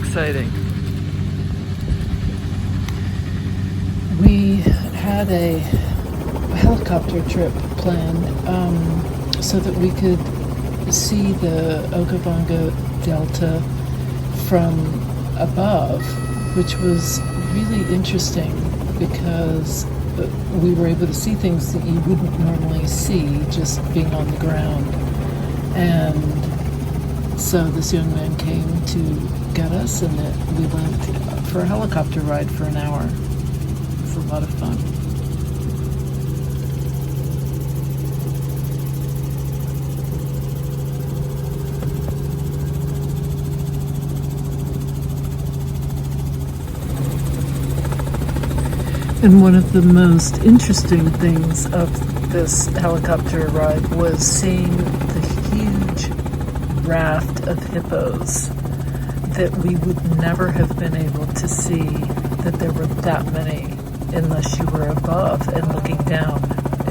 exciting. We had a helicopter trip planned so that we could see the Okavango Delta from above, which was really interesting because we were able to see things that you wouldn't normally see just being on the ground. And so this young man came to get us, and we went for a helicopter ride for an hour. It was a lot of fun. And one of the most interesting things of this helicopter ride was seeing the huge raft of hippos that we would never have been able to see, that there were that many unless you were above and looking down.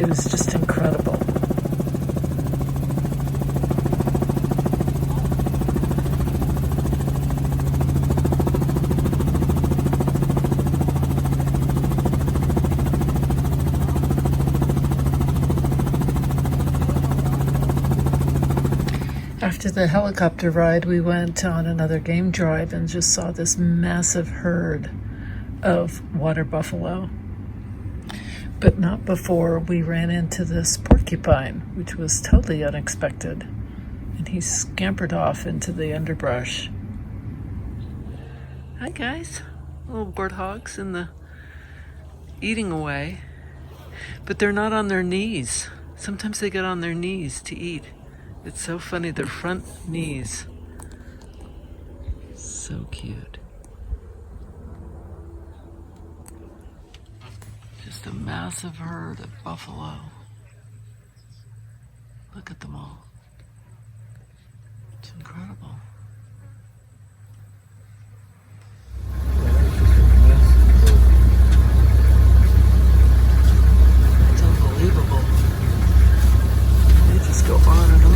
It was just incredible. After the helicopter ride, we went on another game drive and just saw this massive herd of water buffalo. But not before we ran into this porcupine, which was totally unexpected. And he scampered off into the underbrush. Hi guys, little warthogs eating away. But they're not on their knees. Sometimes they get on their knees to eat. It's so funny, their front knees. So cute. Just a massive herd of buffalo. Look at them all. It's incredible. It's unbelievable. They just go on and on.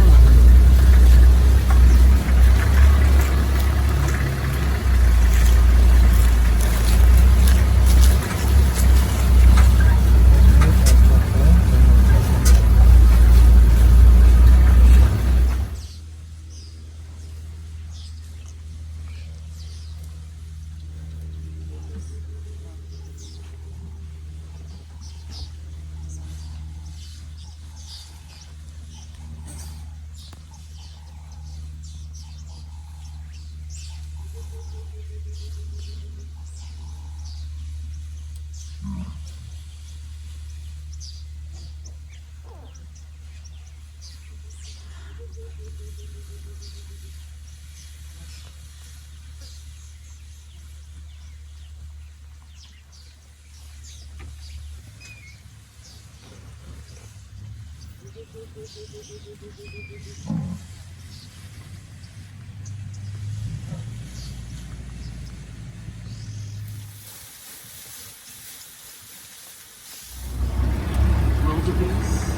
Wildebeests,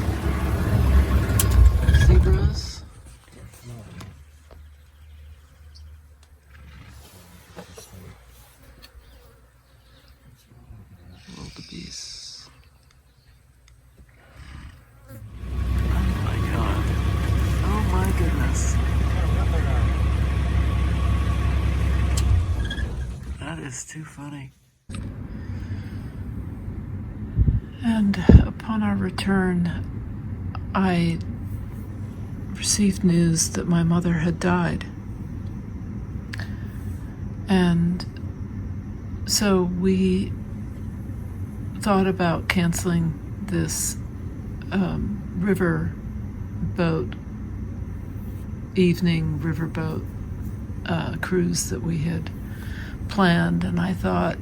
zebras. Wildebeests. Goodness. That is too funny. And upon our return, I received news that my mother had died. And so we thought about canceling this evening riverboat cruise that we had planned, and I thought,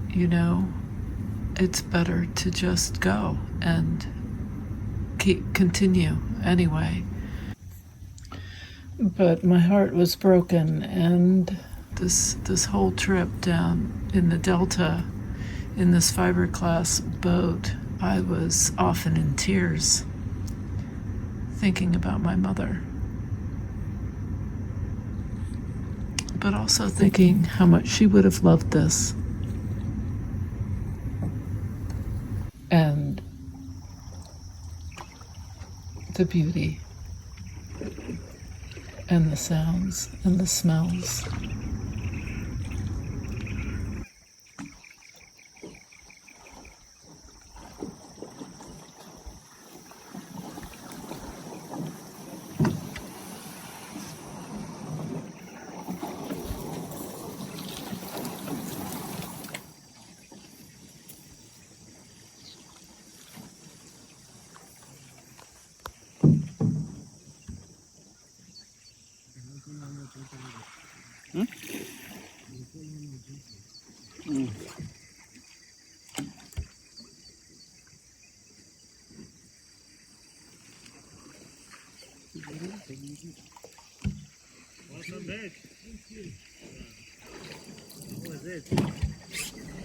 it's better to just go and continue anyway. But my heart was broken, and this whole trip down in the Delta in this fiberglass boat, I was often in tears thinking about my mother. but also thinking how much she would have loved this. And the beauty and the sounds and the smells. Welcome back. How was it?